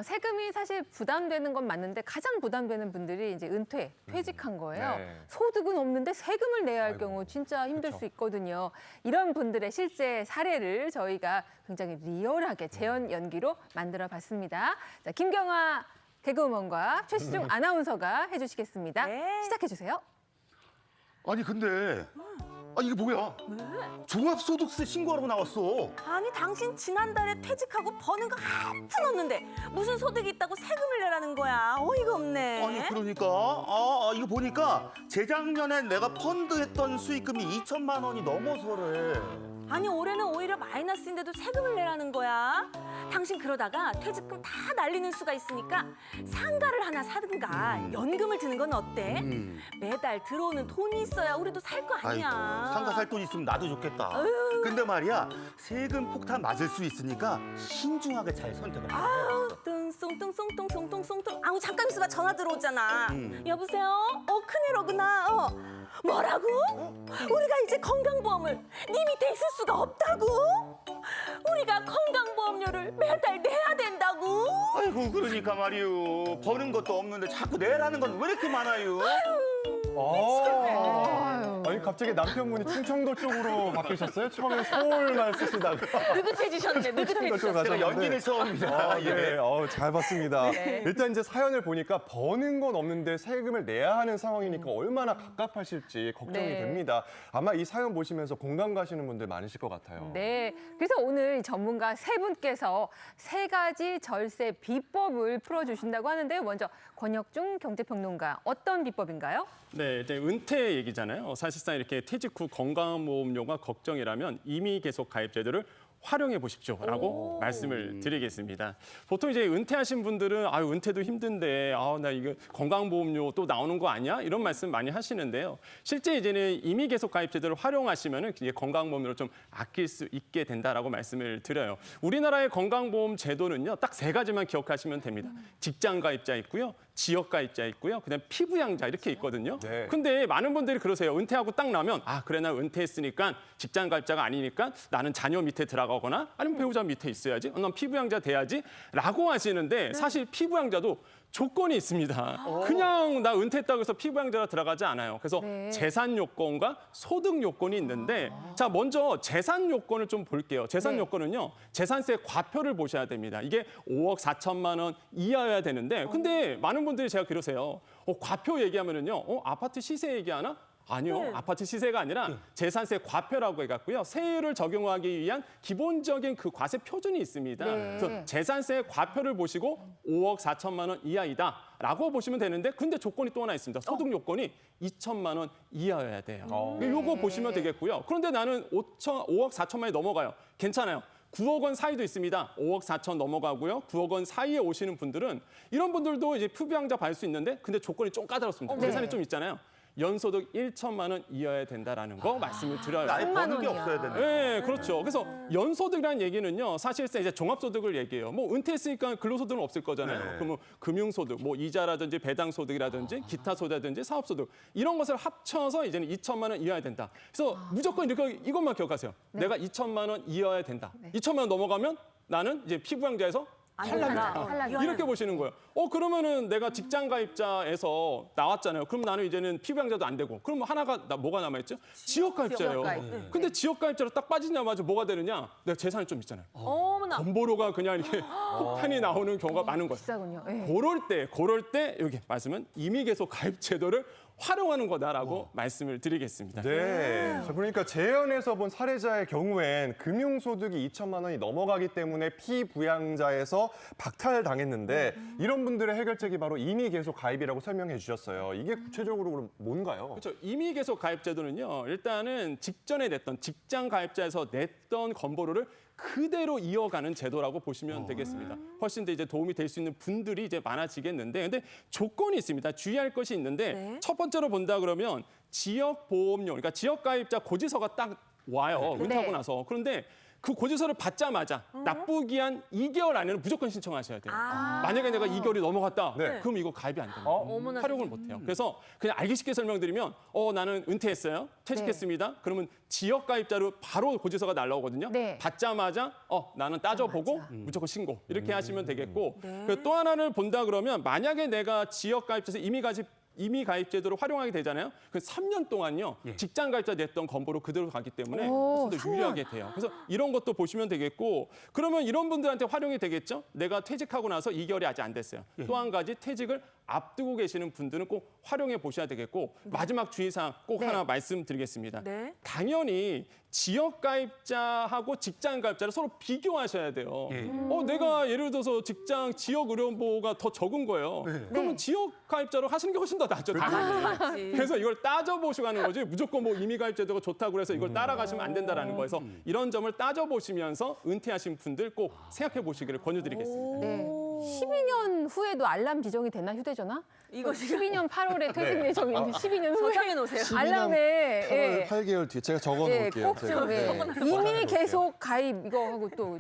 세금이 사실 부담되는 건 맞는데 가장 부담되는 분들이 이제 은퇴, 퇴직한 거예요. 네. 소득은 없는데 세금을 내야 할 경우 진짜 힘들 수 있거든요. 이런 분들의 실제 사례를 저희가 굉장히 리얼하게 재현 연기로 만들어 봤습니다. 자, 김경아 개그우먼과 최시중 아나운서가 해주시겠습니다. 네. 시작해 주세요. 아니 근데 이게 뭐야? 종합소득세 신고하라고 나왔어. 아니 당신 지난달에 퇴직하고 버는 거 한 푼 없는데 무슨 소득이 있다고 세금을 내라는 거야. 어이가 없네. 아니 그러니까 이거 보니까 재작년엔 내가 펀드했던 수익금이 2천만 원이 넘어서래. 아니 올해는 오히려 마이너스인데도 세금을 내라는 거야. 당신 그러다가 퇴직금 다 날리는 수가 있으니까 상가를 하나 사든가 연금을 드는 건 어때? 매달 들어오는 돈이 있어야 우리도 살 거 아니야. 아이고, 상가 살 돈 있으면 나도 좋겠다. 근데 말이야 세금 폭탄 맞을 수 있으니까 신중하게 잘 선택을 해야 돼. 뚱송뚱송뚱송뚱송뚱. 아우 잠깐 있어봐 전화 들어오잖아. 여보세요? 큰애로구나. 뭐라고? 우리가 이제 건강보험을 네 밑에 있을 수가 없다고? 우리가 건강보험료를 매달 내야 된다고? 아이고 그러니까 말이요. 버는 것도 없는데 자꾸 내라는 건 왜 이렇게 많아요? 아니 갑자기 남편분이 충청도 쪽으로 바뀌셨어요? 처음에 서울말 쓰시다가 느긋해지셨네. 충청도 쪽으로 느긋해지셨어. 제가 가셨는데. 연기는 처음입니다. 네, 잘 봤습니다. 일단 이제 사연을 보니까 버는 건 없는데 세금을 내야 하는 상황이니까 얼마나 갑갑하실지 걱정이 네. 됩니다. 아마 이 사연 보시면서 공감 가시는 분들 많으실 것 같아요. 네, 그래서 오늘 이 전문가 세 분께서 세 가지 절세 비법을 풀어주신다고 하는데요. 먼저 권혁중 경제평론가, 어떤 비법인가요? 네, 이제 은퇴 얘기잖아요. 사실상 이렇게 퇴직 후 건강보험료가 걱정이라면 이미 계속 가입 제도를 활용해 보십시오라고 말씀을 드리겠습니다. 보통 이제 은퇴하신 분들은 은퇴도 힘든데 나 이거 건강보험료 또 나오는 거 아니야? 이런 말씀 많이 하시는데요. 실제 이제는 이미 계속 가입 제도를 활용하시면은 이제 건강보험료를 좀 아낄 수 있게 된다라고 말씀을 드려요. 우리나라의 건강보험 제도는요, 딱 세 가지만 기억하시면 됩니다. 직장 가입자 있고요. 지역 가입자 있고요. 그다음 피부양자 이렇게 있거든요. 네. 근데 많은 분들이 그러세요. 은퇴하고 딱 나면 그래 나 은퇴했으니까 직장 가입자가 아니니까 나는 자녀 밑에 들어가거나 아니면 배우자 밑에 있어야지. 난 피부양자 돼야지라고 하시는데 사실 피부양자도 조건이 있습니다. 그냥 나 은퇴했다고 해서 피부양자로 들어가지 않아요. 그래서 네. 재산 요건과 소득 요건이 있는데 자 먼저 재산 요건을 좀 볼게요. 재산 네. 요건은요. 재산세 과표를 보셔야 됩니다. 이게 5억 4천만 원 이하여야 되는데 근데 많은 분들이 제가 그러세요. 과표 얘기하면은요. 아파트 시세 얘기하나? 아니요. 네. 아파트 시세가 아니라 재산세 과표라고 해갖고요. 세율을 적용하기 위한 기본적인 그 과세 표준이 있습니다. 네. 그래서 재산세 과표를 보시고 5억 4천만 원 이하이다라고 보시면 되는데 근데 조건이 또 하나 있습니다. 소득 요건이 2천만 원 이하여야 돼요. 요거 보시면 되겠고요. 그런데 나는 5억 4천만 원이 넘어가요. 괜찮아요. 9억 원 사이도 있습니다. 5억 4천 넘어가고요. 9억 원 사이에 오시는 분들은 이런 분들도 이제 피부양자 받을 수 있는데 근데 조건이 좀 까다롭습니다. 네. 재산이 좀 있잖아요. 연소득 1천만 원 이하여야 된다라는 거 말씀을 드려요. 나이 버는 게 원이야. 없어야 되네. 네, 그렇죠. 그래서 연소득이라는 얘기는요, 사실상 이제 종합소득을 얘기해요. 뭐 은퇴했으니까 근로소득은 없을 거잖아요. 네. 그럼 뭐 금융소득, 뭐 이자라든지 배당소득이라든지 기타 소득이라든지 사업소득 이런 것을 합쳐서 이제는 2천만 원 이하여야 된다. 그래서 무조건 이것만 기억하세요. 내가 2천만 원 이하여야 된다. 2천만 원 넘어가면 나는 이제 피부양자에서 탈락이다. 이렇게 보시는 거예요. 그러면은 내가 직장 가입자에서 나왔잖아요. 그럼 나는 이제는 피부양자도 안 되고. 그럼 하나가 뭐가 남아있죠? 지역 가입자예요. 지역 가입. 근데 지역 가입자로 딱 빠지자마자 뭐가 되느냐? 내가 재산이 좀 있잖아요. 어머나. 건보료가 그냥 이렇게 폭탄이 나오는 경우가 많은 거예요. 비싸군요. 네. 그럴 때 여기 말씀은 이미 계속 가입 제도를 활용하는 거다라고 말씀을 드리겠습니다. 네. 자, 그러니까 재연에서 본 사례자의 경우엔 금융소득이 2천만 원이 넘어가기 때문에 피부양자에서 박탈당했는데 이런 분들의 해결책이 바로 이미 계속 가입이라고 설명해 주셨어요. 이게 구체적으로 그럼 뭔가요? 그렇죠. 이미 계속 가입 제도는요. 일단은 직전에 냈던 직장 가입자에서 냈던 건보료를 그대로 이어가는 제도라고 보시면 되겠습니다. 훨씬 더 이제 도움이 될 수 있는 분들이 이제 많아지겠는데, 근데 조건이 있습니다. 주의할 것이 있는데 네. 첫 번째로 본다 그러면 지역 보험료, 그러니까 지역 가입자 고지서가 딱 와요. 은퇴하고 네. 나서. 그런데 그 고지서를 받자마자 납부기 한 2개월 안에는 무조건 신청하셔야 돼요. 아. 만약에 내가 2개월이 넘어갔다, 네. 그럼 이거 가입이 안 됩니다. 어머나 활용을 못 해요. 그래서 그냥 알기 쉽게 설명드리면 나는 은퇴했어요. 퇴직했습니다. 그러면 지역 가입자로 바로 고지서가 날라오거든요. 네. 받자마자 나는 따져보고 무조건 신고 이렇게 하시면 되겠고 네. 그또 하나를 본다 그러면 만약에 내가 지역 가입자에서 이미 가입 제도를 활용하게 되잖아요. 그 3년 동안요. 직장 가입자 냈던 건보로 그대로 가기 때문에 오, 훨씬 더 유리하게 돼요. 그래서 이런 것도 보시면 되겠고 그러면 이런 분들한테 활용이 되겠죠. 내가 퇴직하고 나서 2개월이 아직 안 됐어요. 또 한 가지 퇴직을 앞두고 계시는 분들은 꼭 활용해 보셔야 되겠고 마지막 주의사항 꼭 네. 하나 말씀드리겠습니다. 네. 당연히 지역 가입자하고 직장 가입자를 서로 비교하셔야 돼요. 내가 예를 들어서 직장 지역 의료보호가 더 적은 거예요. 그러면 네. 지역 가입자로 하시는 게 훨씬 더 낫죠. 당연히. 그래서 이걸 따져보시고 하는 거지 무조건 뭐 이미 가입 제도가 좋다고 해서 이걸 따라가시면 안 된다라는 거에서 이런 점을 따져보시면서 은퇴하신 분들 꼭 생각해 보시기를 권유드리겠습니다. 네. 12년 후에도 알람 지정이 되나 휴대전화? 이거 지금 12년 8월에 퇴직 예정인데 12년 후에 저장해 놓으세요. 알람에 8월 8개월 뒤에 제가 적어 놓을게요. 꼭좀 이미 계속 가입 이거 하고 또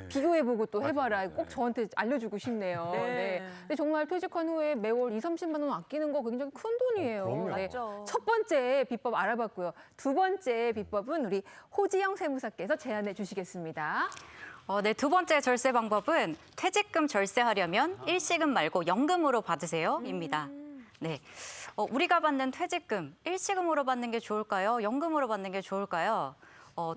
비교해보고 또 해봐라. 꼭 저한테 알려주고 싶네요. 네. 네. 근데 정말 퇴직한 후에 매월 2~30만 원 아끼는 거 굉장히 큰 돈이에요. 그럼요. 맞죠. 첫 번째 비법 알아봤고요. 두 번째 비법은 우리 호지영 세무사께서 제안해 주시겠습니다. 네, 두 번째 절세 방법은 퇴직금 절세하려면 일시금 말고 연금으로 받으세요입니다. 네, 우리가 받는 퇴직금 일시금으로 받는 게 좋을까요? 연금으로 받는 게 좋을까요?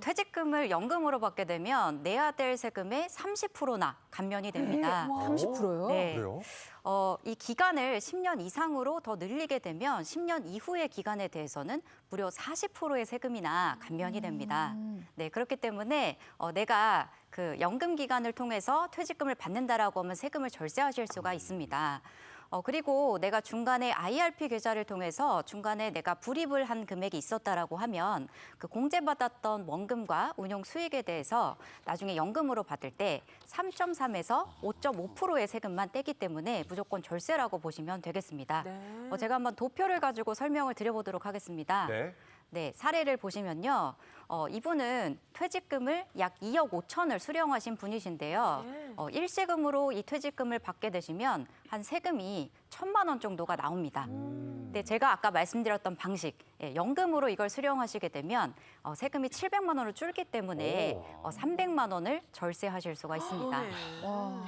퇴직금을 연금으로 받게 되면 내야 될 세금의 30%나 감면이 됩니다. 30%요? 네. 그래요? 이 기간을 10년 이상으로 더 늘리게 되면 10년 이후의 기간에 대해서는 무려 40%의 세금이나 감면이 됩니다. 네, 그렇기 때문에 내가 그 연금 기간을 통해서 퇴직금을 받는다라고 하면 세금을 절세하실 수가 있습니다. 그리고 내가 중간에 IRP 계좌를 통해서 중간에 내가 불입을 한 금액이 있었다라고 하면 그 공제받았던 원금과 운용 수익에 대해서 나중에 연금으로 받을 때 3.3에서 5.5%의 세금만 떼기 때문에 무조건 절세라고 보시면 되겠습니다. 네. 제가 한번 도표를 가지고 설명을 드려보도록 하겠습니다. 네. 네, 사례를 보시면요. 이분은 퇴직금을 약 2억 5천을 수령하신 분이신데요. 일시금으로 이 퇴직금을 받게 되시면 한 세금이 1,000만 원 정도가 나옵니다. 근데 제가 아까 말씀드렸던 방식, 연금으로 이걸 수령하시게 되면 세금이 700만 원을 줄기 때문에 300만 원을 절세하실 수가 있습니다.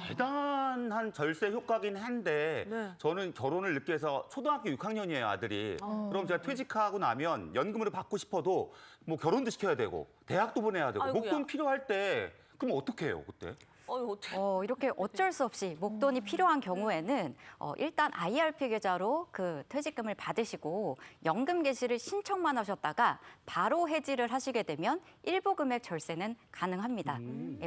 대단한 절세 효과긴 한데 네. 저는 결혼을 늦게 해서 초등학교 6학년이에요 아들이. 그럼 제가 퇴직하고 나면 연금으로 받고 싶어도 뭐 결혼도 시켜야 되고 대학도 보내야 되고 아이고야. 목돈 필요할 때 그럼 어떻게 해요 그때? 어떻게? 이렇게 어쩔 수 없이 목돈이 필요한 경우에는 일단 IRP 계좌로 그 퇴직금을 받으시고 연금 개시를 신청만 하셨다가 바로 해지를 하시게 되면 일부 금액 절세는 가능합니다.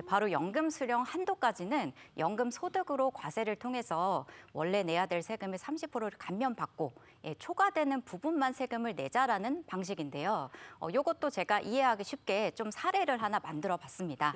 바로 연금 수령 한도까지는 연금 소득으로 과세를 통해서 원래 내야 될 세금의 30%를 감면받고 초과되는 부분만 세금을 내자라는 방식인데요. 이것도 제가 이해하기 쉽게 좀 사례를 하나 만들어 봤습니다.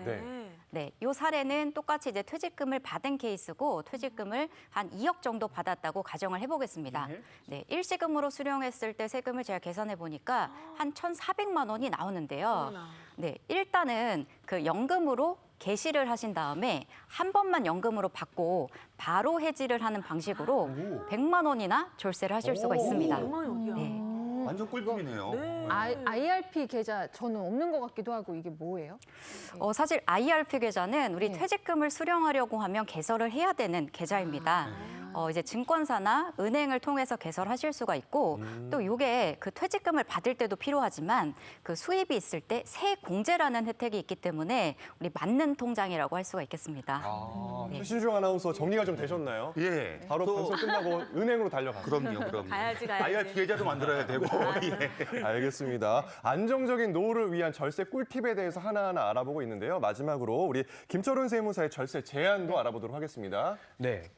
네, 이 사례는 똑같이 이제 퇴직금을 받은 케이스고 퇴직금을 한 2억 정도 받았다고 가정을 해보겠습니다. 네, 일시금으로 수령했을 때 세금을 제가 계산해 보니까 한 1,400만 원이 나오는데요. 네, 일단은 그 연금으로 개시를 하신 다음에 한 번만 연금으로 받고 바로 해지를 하는 방식으로 100만 원이나 절세를 하실 수가 있습니다. 얼마나 어디야? 네. 완전 꿀팁이네요. IRP 계좌 저는 없는 것 같기도 하고 이게 뭐예요? 사실 IRP 계좌는 우리 퇴직금을 수령하려고 하면 개설을 해야 되는 계좌입니다. 이제 증권사나 은행을 통해서 개설하실 수가 있고 또 이게 그 퇴직금을 받을 때도 필요하지만 그 수입이 있을 때 세공제라는 혜택이 있기 때문에 우리 맞는 통장이라고 할 수가 있겠습니다. 최신중 아나운서 정리가 좀 되셨나요? 예. 바로 또 방송 끝나고 은행으로 달려가세요. 그럼요. 가야지. IRP 계좌도 만들어야 되고. 예. 알겠습니다. 안정적인 노후를 위한 절세 꿀팁에 대해서 하나하나 알아보고 있는데요. 마지막으로 우리 김철훈 세무사의 절세 제안도 알아보도록 하겠습니다. 네.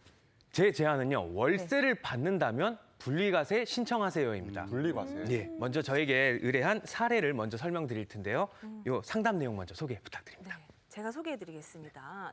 제 제안은요. 월세를 받는다면 분리과세 신청하세요입니다. 분리과세. 예, 먼저 저에게 의뢰한 사례를 먼저 설명드릴 텐데요. 요 상담 내용 먼저 소개 부탁드립니다. 제가 소개해드리겠습니다.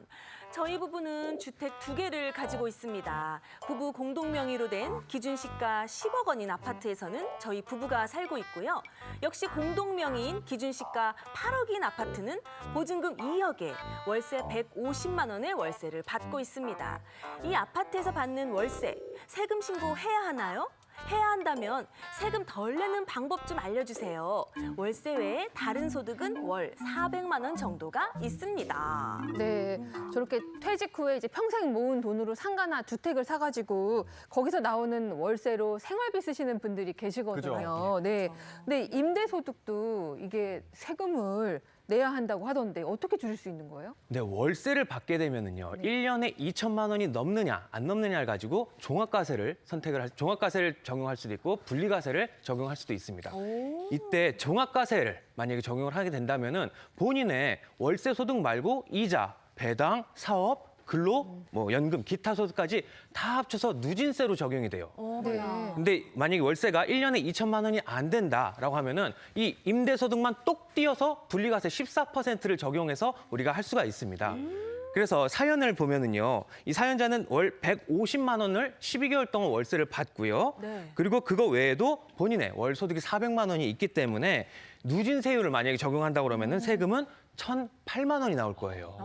저희 부부는 주택 2개를 가지고 있습니다. 부부 공동 명의로 된 기준시가 10억 원인 아파트에서는 저희 부부가 살고 있고요. 역시 공동 명의인 기준시가 8억인 아파트는 보증금 2억에 월세 150만 원의 월세를 받고 있습니다. 이 아파트에서 받는 월세, 세금 신고해야 하나요? 해야 한다면 세금 덜 내는 방법 좀 알려주세요. 월세 외에 다른 소득은 월 400만 원 정도가 있습니다. 네, 저렇게 퇴직 후에 이제 평생 모은 돈으로 상가나 주택을 사가지고 거기서 나오는 월세로 생활비 쓰시는 분들이 계시거든요. 그죠. 네, 근데 임대소득도 이게 세금을 내야 한다고 하던데 어떻게 줄일 수 있는 거예요? 네, 월세를 받게 되면은요. 1년에 2천만 원이 넘느냐 안 넘느냐를 가지고 종합과세를 종합과세를 적용할 수도 있고 분리과세를 적용할 수도 있습니다. 이때 종합과세를 만약에 적용을 하게 된다면은 본인의 월세 소득 말고 이자, 배당, 사업, 근로, 연금, 기타 소득까지 다 합쳐서 누진세로 적용이 돼요. 네. 근데 만약에 월세가 1년에 2천만 원이 안 된다라고 하면은 이 임대소득만 똑 띄어서 분리과세 14%를 적용해서 우리가 할 수가 있습니다. 그래서 사연을 보면은요, 이 사연자는 월 150만 원을 12개월 동안 월세를 받고요. 네. 그리고 그거 외에도 본인의 월 소득이 400만 원이 있기 때문에 누진세율을 만약에 적용한다고 그러면은 세금은 1,008만 원이 나올 거예요.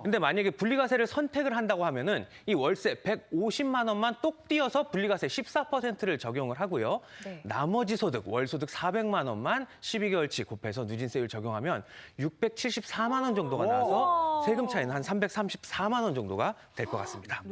근데 만약에 분리과세를 선택을 한다고 하면은 이 월세 150만 원만 똑 띄어서 분리과세 14%를 적용을 하고요. 네. 나머지 소득, 월 소득 400만 원만 12개월치 곱해서 누진세율 적용하면 674만 원 정도가 나와서 세금 차이는 한 334만 원 정도가 될 것 같습니다.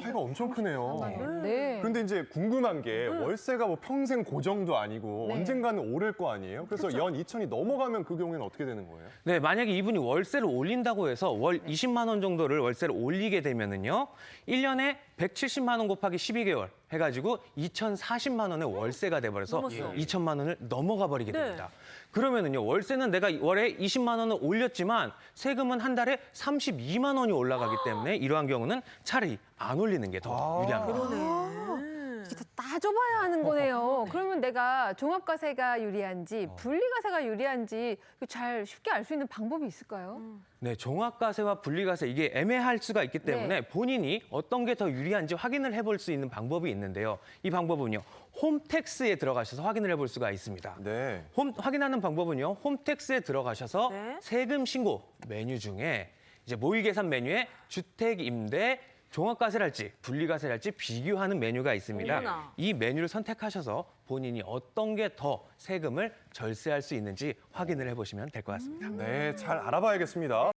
차이가 엄청 크네요. 네. 근데 이제 궁금한 게 월세가 뭐 평생 고정도 아니고 네. 언젠가는 오를 거 아니에요? 그래서 연 2천이 넘어가면 그 경우에는 어떻게 되는 거예요? 네, 만약에 이분이 월세를 올린다고 해서 월 20만 원 정도를 월세를 올리게 되면은요. 1년에 170만 원 곱하기 12개월 해가지고 2,040만 원의 월세가 돼버려서 넘었어. 2천만 원을 넘어가 버리게 네. 됩니다. 그러면은요, 월세는 내가 월에 20만 원을 올렸지만 세금은 한 달에 32만 원이 올라가기 때문에 이러한 경우는 차라리 안 올리는 게 더 유리합니다. 이게 다 따져봐야 하는 거네요. 그러면 내가 종합과세가 유리한지 분리과세가 유리한지 잘 쉽게 알 수 있는 방법이 있을까요? 네, 종합과세와 분리과세 이게 애매할 수가 있기 때문에 네. 본인이 어떤 게 더 유리한지 확인을 해볼 수 있는 방법이 있는데요. 이 방법은요, 홈택스에 들어가셔서 확인을 해볼 수가 있습니다. 네. 확인하는 방법은요, 홈택스에 들어가셔서 네. 세금 신고 메뉴 중에 이제 모의계산 메뉴에 주택 임대 종합과세랄지 분리과세랄지 비교하는 메뉴가 있습니다. 어머나. 이 메뉴를 선택하셔서 본인이 어떤 게 더 세금을 절세할 수 있는지 확인을 해보시면 될 것 같습니다. 네, 잘 알아봐야겠습니다.